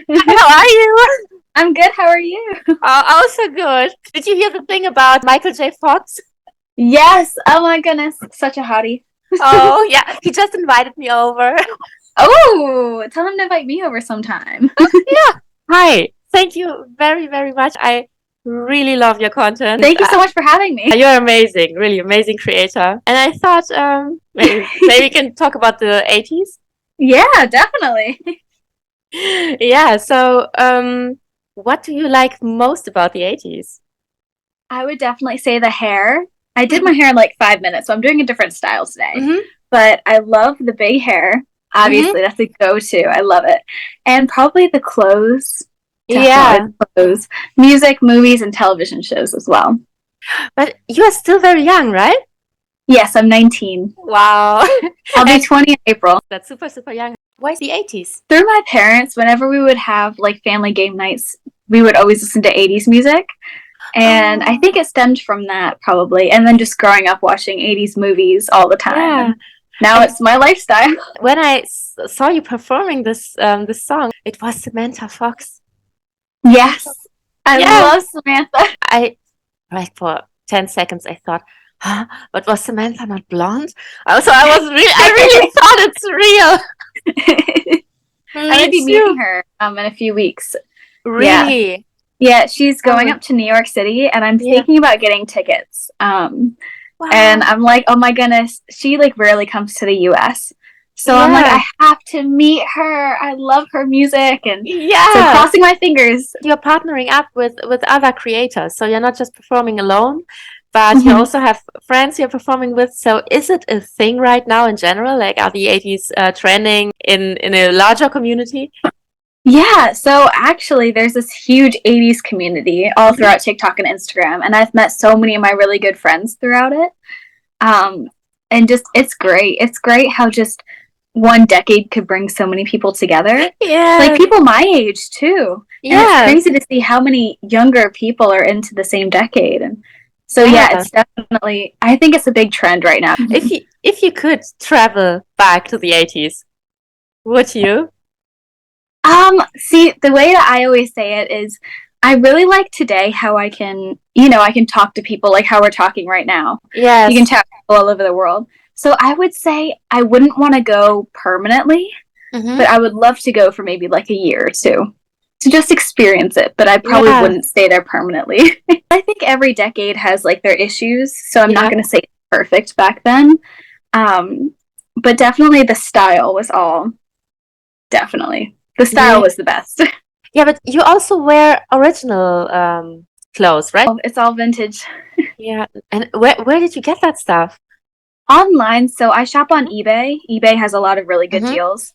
How are you? I'm good. How are you? Also good. Did you hear the thing about Michael J. Fox? Yes. Oh my goodness. Such a hottie. Oh, yeah. He just invited me over. Oh, tell him to invite me over sometime. Yeah. Hi. Thank you very, very much. I really love your content. Thank you so much for having me. You're amazing, really amazing creator. And I thought maybe we can talk about the 80s. Yeah, definitely. Yeah. So, what do you like most about the 80s? I would definitely say the hair. I did my hair in like 5 minutes, so I'm doing a different style today. Mm-hmm. But I love the big hair. Mm-hmm. Obviously, that's a go-to. I love it. And probably the clothes. Definitely Yeah. the clothes. Music, movies, and television shows as well. But you are still very young, right? Yes, I'm 19. Wow. I'll be And 20 in April. that's super, super young. Why is the 80s? Through my parents, whenever we would have like family game nights, we would always listen to 80s music. And I Oh, think it stemmed from that probably. And then just growing up watching 80s movies all the time. yeah. And now And it's my lifestyle. when I saw you performing this song, it was Samantha Fox. Yes. I Yeah. love Samantha. I like for 10 seconds I thought, huh? But was Samantha not blonde? So I really thought it's real. I'm Me going to be too. meeting her in a few weeks. Yeah. Really? Yeah, she's going Oh, up to New York City and I'm yeah. thinking about getting tickets. And Wow. I'm like, oh my goodness, she like rarely comes to the US. So I'm like, Yeah. I have to meet her. I love her music. And so Yeah. crossing my fingers. You're partnering up with other creators, so you're not just performing alone, but you Mhm. also have friends you're performing with. So is it a thing right now in general? Like, are the 80s trending in a larger community? Yeah, so actually, there's this huge 80s community all Mhm. throughout TikTok and Instagram. And I've met so many of my really good friends throughout it. Um, and just, it's great. It's great how just one decade could bring so many people together. Like Yeah, people my age, too. And it's yeah, crazy to see how many younger people are into the same decade. And so, yeah, yeah. it's definitely, I think it's a big trend right now. If you could travel back to the 80s, would you? See, the way that I always say it is I really like today how I can, I can talk to people like how we're talking right now. You can Yes. talk to people all over the world. So I would say I wouldn't want to go permanently, Mm-hmm. but I would love to go for maybe like a year or two to just experience it, but I probably Yeah, wouldn't stay there permanently. I think every decade has like their issues, so I'm not yeah, going to say it's perfect back then. Um, but definitely the style was all definitely the style yeah. was the best. Yeah, but you also wear original clothes, right? It's all vintage. Yeah. And where did you get that stuff? Online, so I shop on eBay. eBay has a lot of really good Mm-hmm. deals.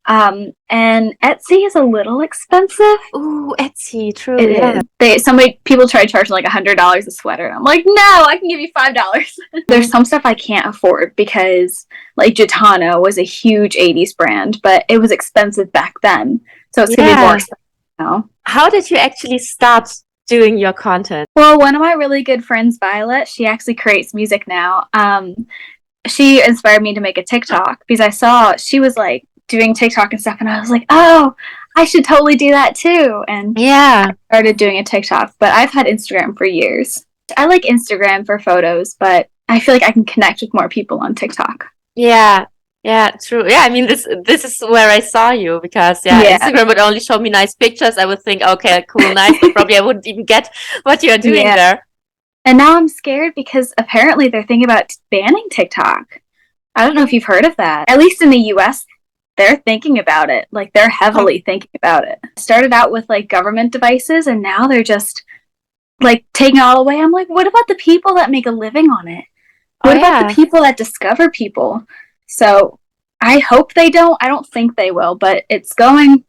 And Etsy is a little expensive. Ooh, Etsy, true, It yeah. is. People try charging like $100 a sweater. I'm like, no, I can give you $5. There's Mm. some stuff I can't afford because like Gitano was a huge 80s brand, but it was expensive back then. So it's gonna be more Yeah. expensive now. How did you actually start doing your content? Well, one of my really good friends, Violet, she actually creates music now. She inspired me to make a TikTok because I saw she was like doing TikTok and stuff, and I was like, oh, I should totally do that too. And Yeah. started doing a TikTok, but I've had Instagram for years. I like Instagram for photos, but I feel like I can connect with more people on TikTok. Yeah. Yeah, true. Yeah, I mean this is where I saw you because yeah, Yeah, Instagram would only show me nice pictures. I would think, okay, cool, nice, but probably I wouldn't even get what you're doing yeah. there. And now I'm scared because apparently they're thinking about banning TikTok. I don't know if you've heard of that. At least in the US, they're thinking about it. Like they're Oh, heavily thinking about it. Started out with like government devices and now they're just like taking it all away. I'm like, what about the people that make a living on it? oh What about the yeah. people that discover people? So I hope they don't. I don't think they will, but it's going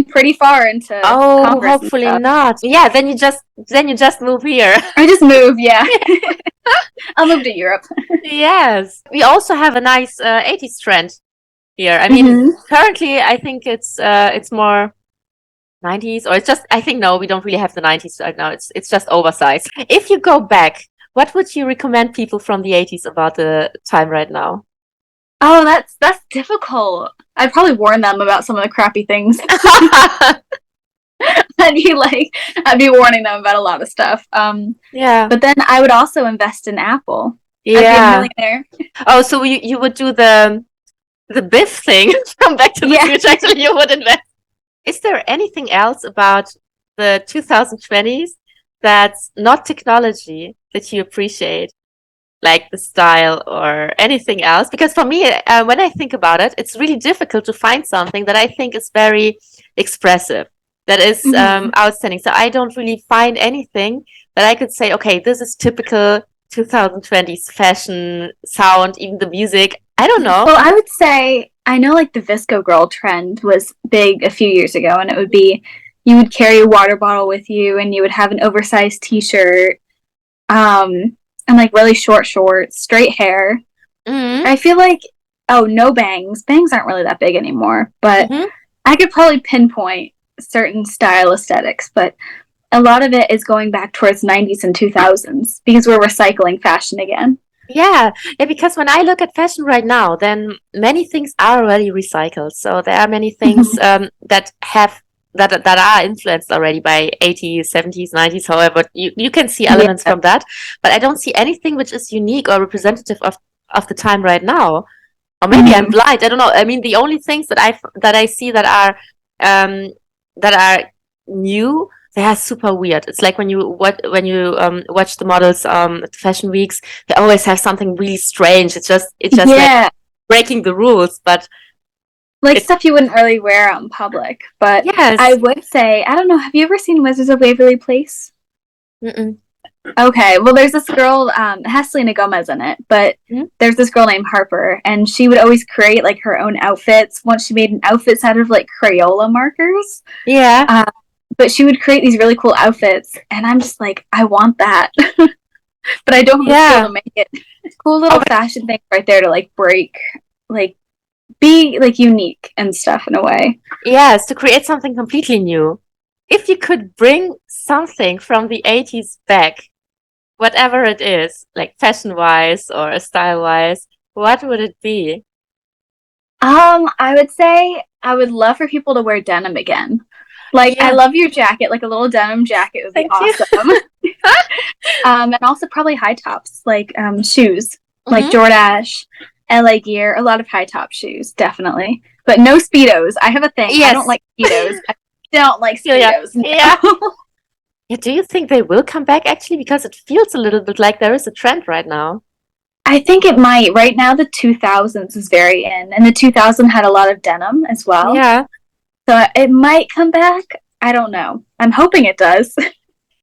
pretty far into Oh, Congress and hopefully stuff. not. Yeah, then you just move here. I just move, yeah. I'll move to Europe. Yes. We also have a nice 80s trend here. I mean, Hmm. currently I think it's more 90s or it's just I think no, we don't really have the 90s right now. It's just oversized. If you go back, what would you recommend people from the 80s about the time right now? Oh, that's difficult. I'd probably warn them about some of the crappy things. I'd be warning them about a lot of stuff. Yeah. But then I would also invest in Apple. I'd be a Yeah. millionaire. Oh, so you would do the Biff thing from Back to the Yeah. Future. Actually, you would invest. Is there anything else about the 2020s that's not technology that you appreciate, like the style or anything else? Because for me, when I think about it, it's really difficult to find something that I think is very expressive, that is outstanding. So I don't really find anything that I could say, okay, this is typical 2020s fashion, sound, even the music. I don't know. Well, I would say I know like the Visco girl trend was big a few years ago, and it would be you would carry a water bottle with you, and you would have an oversized T-shirt, and like really short shorts, straight hair. Mm-hmm. I feel like no bangs. Bangs aren't really that big anymore, but Mm-hmm. I could probably pinpoint certain style aesthetics, but a lot of it is going back towards 90s and 2000s because we're recycling fashion again. Yeah, because when I look at fashion right now, then many things are already recycled. So there are many things that have that are influenced already by 80s, 70s, 90s. However, you can see elements Yeah. from that, but I don't see anything which is unique or representative of the time right now. Or maybe I'm blind. I don't know. I mean, the only things that I see um that are new, they are super weird. It's like when you watch the models at fashion weeks, they always have something really strange. It's just like Yeah, breaking the rules. But like it stuff you wouldn't really wear out in public. But I yes. would say, I don't know, have you ever seen Wizards of Waverly Place? Mm-mm. Okay, well, there's this girl, it has Selena Gomez in it, but Mm-hmm. there's this girl named Harper, and she would always create like her own outfits. Once she made an outfit out of like Crayola markers, Yeah. but she would create these really cool outfits, and I'm just like, I want that, but I don't have the skill Yeah. to make it. Cool Oh, little fashion thing right there to like break, like be like unique and stuff in a way. yes, to create something completely new. If you could bring something from the 80s back, whatever it is, like fashion wise or style wise, what would it be? I would say I would love for people to wear denim again. Like, I Yeah, love your jacket. Like a little denim jacket would be thank you. awesome. And also probably high tops, like shoes, like Hmm. Jordache, LA Gear, a lot of high top shoes, definitely. But no Speedos. I have a thing. I don't Yes. like Speedos. I don't like Yeah. Speedos. Yeah. No. Yeah. Do you think they will come back actually? Because it feels a little bit like there is a trend right now. I think it might. Right now, the 2000s is very in, and the 2000 had a lot of denim as well. Yeah. So it might come back. I don't know. I'm hoping it does.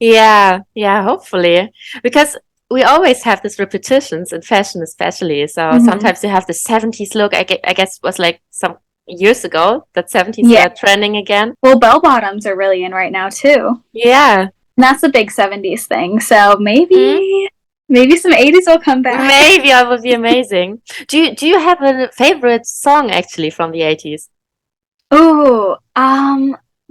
Yeah. Yeah. Hopefully. Because we always have these repetitions in fashion, especially. So Mhm. sometimes you have the 70s look. I guess it was like some years ago that 70s Yeah. were trending again. Well, bell bottoms are really in right now too. Yeah. And that's a big 70s thing. So Mm. maybe some 80s will come back. Maybe that would be amazing. Do you have a favorite song actually from the 80s? Ooh,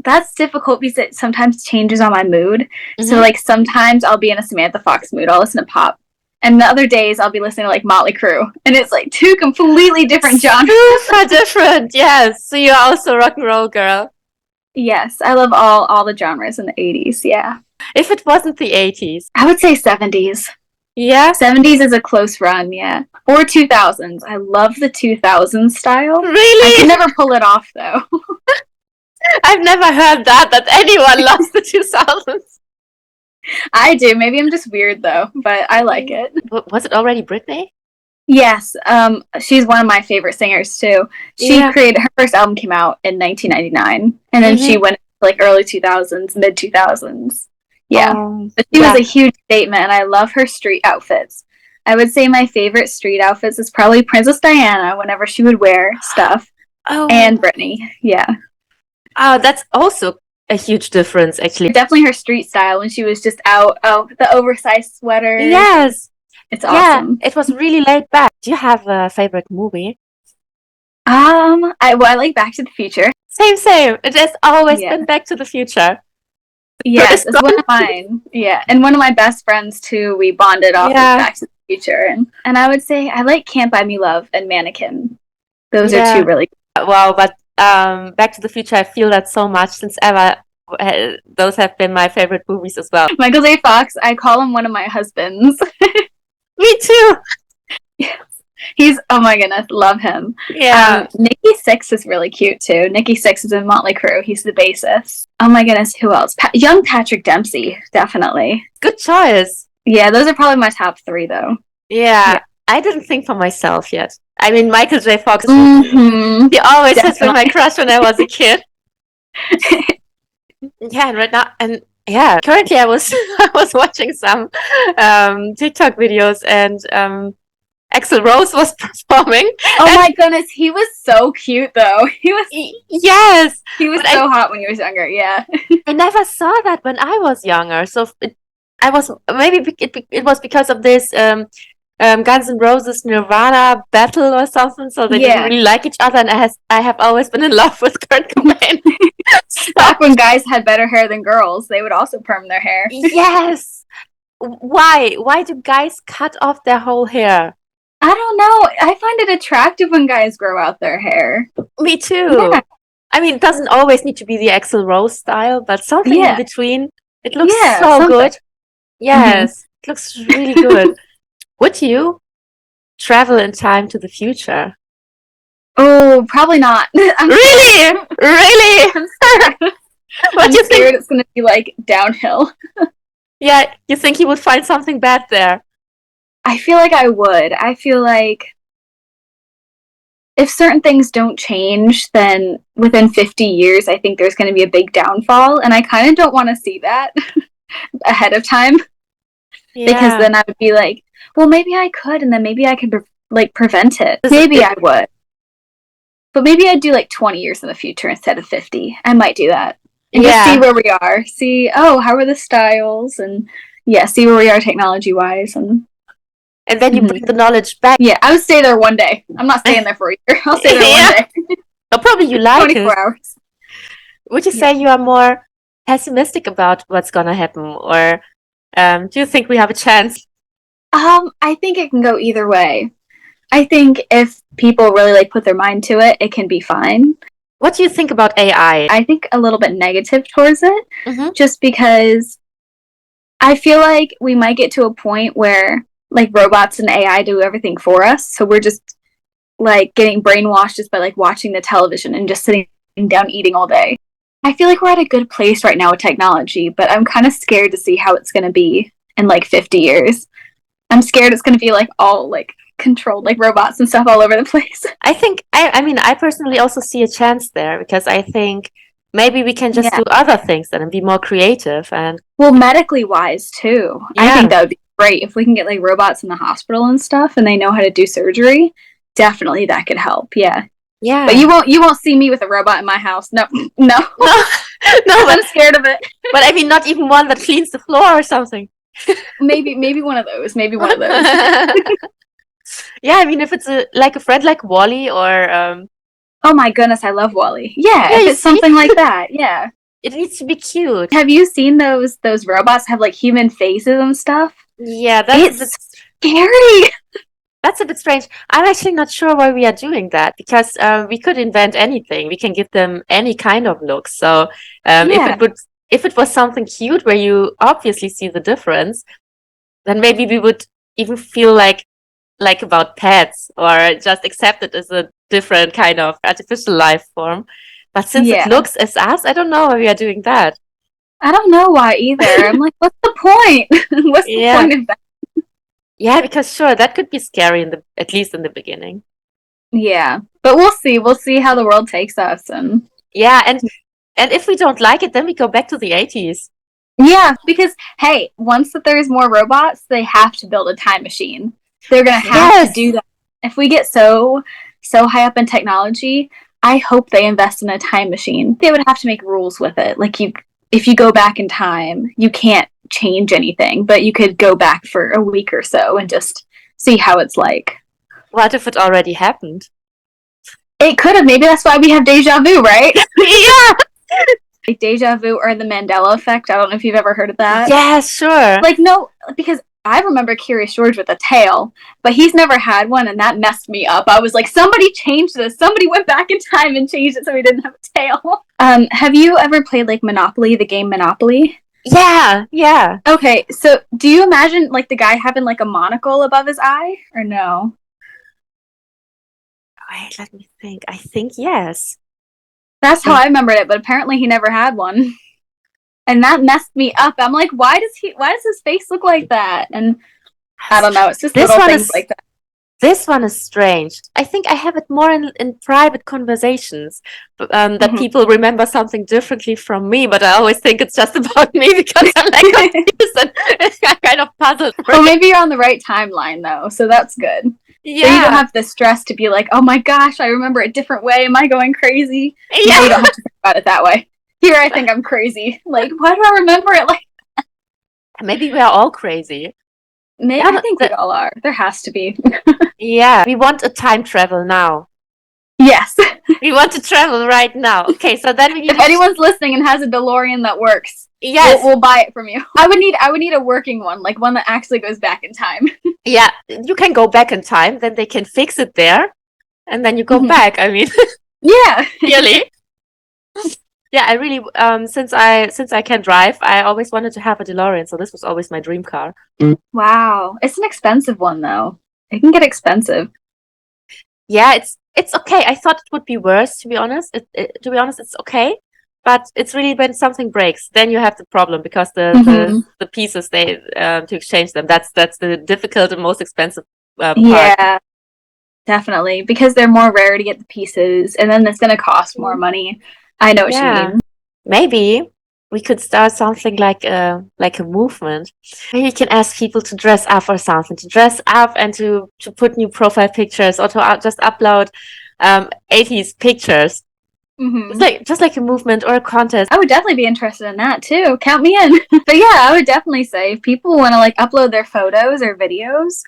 that's difficult because it sometimes changes on my mood. So Mm-hmm. like sometimes I'll be in a Samantha Fox mood. I'll listen to pop. And the other days I'll be listening to like Motley Crue. And it's like two completely different genres. Super different, yes. So you're also a rock and roll girl. Yes, I love all the genres in the 80s. Yeah. If it wasn't the 80s. I would say 70s. Yeah? 70s is a close run, yeah. Or 2000s. I love the 2000s style. I can Really? never pull it off though. I've never heard that anyone loves the 2000s. I do. Maybe I'm just weird though, but I like it. Was it already Britney? Yes, she's one of my favorite singers too. She Yeah. created her first album came out in 1999, and then she Mm-hmm. went like early 2000s, mid 2000s. Yeah, but she was Yeah. a huge statement, and I love her street outfits. I would say my favorite street outfits is probably Princess Diana whenever she would wear stuff, and Oh, Britney. Yeah, that's also a huge difference, actually. definitely her street style when she was just out. Oh, the oversized sweaters. Yes. It's Yeah, awesome. it was really laid back. Do you have a favorite movie? I like Back to the Future. Same. It has always Yeah. been Back to the Future. Yes, First it's one of mine. Yeah, and one of my best friends too. We bonded off of Yeah. Back to the future. And I would say I like Can't Buy Me Love and Mannequin. Those are Yeah. two really. Wow, but Back to the Future, I feel that so much since ever. Those have been my favorite movies as well. Michael J. Fox, I call him one of my husbands. Me too. He's, oh my goodness, love him. Yeah. Nikki Sixx is really cute too. Nikki Sixx is in Motley Crue. He's the bassist. Oh my goodness, who else? Young Patrick Dempsey, definitely. Good choice. Yeah, those are probably my top 3 though. Yeah. I didn't think for myself yet. I mean, Michael J. Fox, he always has been my crush when I was a kid. Yeah, and right now, and yeah, currently I was watching some TikTok videos, and Axl Rose was performing. Oh my goodness, he was so cute though. Yes, he was so hot when he was younger. Yeah, I never saw that when I was younger. So it was because of this Guns N' Roses Nirvana battle or something. So they didn't really like each other, and I have always been in love with Kurt Cobain. Back when guys had better hair than girls, they would also perm their hair. Yes. Why do guys cut off their whole hair? I don't know. I find it attractive when guys grow out their hair. Me too. Yeah. I mean, it doesn't always need to be the Axl Rose style, but something in between. It looks so good. Yes, it looks really good. Would you travel in time to the future? Oh, probably not. Really? Really? I'm scared it's going to be like downhill. Yeah, you think you would find something bad there? I feel like I would. I feel like if certain things don't change, then within 50 years, I think there's going to be a big downfall. And I kind of don't want to see that ahead of time. Yeah. Because then I would be like, well, maybe I could, and then maybe I could prevent it. Maybe I would. But maybe I'd do like 20 years in the future instead of 50. I might do that. And just see where we are. See, how are the styles? And see where we are technology-wise. And then you bring the knowledge back. Yeah, I would stay there one day. I'm not staying there for a year. I'll stay there one day. But probably you like 24 hours. Would you say you are more pessimistic about what's going to happen? Or do you think we have a chance? I think it can go either way. I think if people really put their mind to it, it can be fine. What do you think about AI? I think a little bit negative towards it, just because I feel like we might get to a point where robots and AI do everything for us. So we're just getting brainwashed just by watching the television and just sitting down eating all day. I feel like we're at a good place right now with technology, but I'm kind of scared to see how it's going to be in 50 years. I'm scared it's going to be all controlled robots and stuff all over the place. I think I personally also see a chance there, because I think maybe we can just do other things then and be more creative, and medically wise too. I think that would be great if we can get robots in the hospital and stuff and they know how to do surgery. Definitely that could help. Yeah. But you won't see me with a robot in my house. No. I'm scared of it. But I mean, not even one that cleans the floor or something. maybe one of those. Yeah, I mean, if it's a friend like Wall-E or oh my goodness, I love Wall-E. Yeah, if it's something like that, yeah. It needs to be cute. Have you seen those robots have human faces and stuff? Yeah, that's scary. That's a bit strange. I'm actually not sure why we are doing that, because we could invent anything. We can give them any kind of look. So if it was something cute where you obviously see the difference, then maybe we would even feel like about pets, or just accept it as a different kind of artificial life form. But since it looks as us, I don't know why we are doing that. I don't know why either. I'm what's the point? What's the point of that? Yeah, because sure, that could be scary at least in the beginning. Yeah, but we'll see. We'll see how the world takes us, and and if we don't like it, then we go back to the 80s. Yeah, because hey, once that there's more robots, they have to build a time machine. They're gonna have to do that. If we get so high up in technology, I hope they invest in a time machine. They would have to make rules with it. If you go back in time, you can't change anything, but you could go back for a week or so and just see how it's like. What if it already happened? It could have. Maybe that's why we have deja vu, right? Yeah. Deja vu or the Mandela effect. I don't know if you've ever heard of that. Yeah, sure. No, because I remember Curious George with a tail, but he's never had one, and that messed me up. I was like, somebody changed this. Somebody went back in time and changed it so he didn't have a tail. Have you ever played like Monopoly, the game Monopoly? Yeah. Okay, so do you imagine like the guy having like a monocle above his eye, or no? Wait, let me think. I think yes. That's how I remembered it, but apparently he never had one. And that messed me up. I'm like, why does his face look like that? And I don't know, it's just This little one things is like that. This one is strange. I think I have it more in private conversations, that people remember something differently from me, but I always think it's just about me because I'm like confused and I'm kind of puzzled. Well, maybe you're on the right timeline though, so that's good. Yeah. So you don't have the stress to be like, oh my gosh, I remember a different way. Am I going crazy? Yeah. No, you don't have to think about it that way. Here I think I'm crazy. Like, why do I remember it like that? Maybe we are all crazy. Maybe, I think we all are. There has to be. Yeah, we want a time travel now. Yes. We want to travel right now. Okay, so then we need if anyone's listening and has a DeLorean that works, yes, we'll buy it from you. I would need a working one, like one that actually goes back in time. Yeah, you can go back in time, then they can fix it there, and then you go back. I mean, yeah, really. Yeah, I really since I can drive, I always wanted to have a DeLorean, so this was always my dream car. Wow, it's an expensive one though. It can get expensive. Yeah, it's okay. I thought it would be worse, to be honest. To be honest, it's okay, but it's really when something breaks, then you have the problem because the pieces they to exchange them. That's the difficult and most expensive part. Yeah, definitely, because they're more rare to get the pieces, and then it's going to cost more money. I know what you mean. Maybe we could start something like a movement. Maybe you can ask people to dress up or something, to dress up and to put new profile pictures or to just upload 80s pictures. Just like a movement or a contest. I would definitely be interested in that too. Count me in. But yeah, I would definitely say if people want to like upload their photos or videos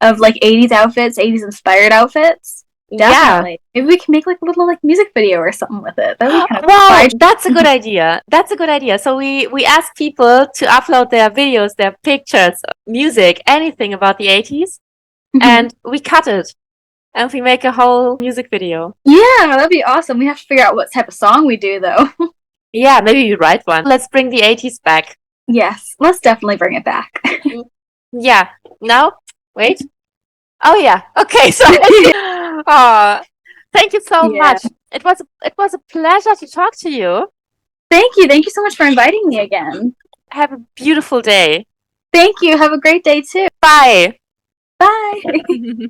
of like 80s outfits, 80s inspired outfits. Definitely. Maybe we can make like a little like music video or something with it. That'd be kind of wow, that's a good idea. That's a good idea. So we ask people to upload their videos, their pictures, music, anything about the 80s, and we cut it. And we make a whole music video. Yeah, that'd be awesome. We have to figure out what type of song we do though. Yeah, maybe we write one. Let's bring the 80s back. Yes, let's definitely bring it back. Yeah. No? Wait. Oh yeah. Okay. So thank you so much. It was a pleasure to talk to you. Thank you. Thank you so much for inviting me again. Have a beautiful day. Thank you. Have a great day too. Bye. Bye.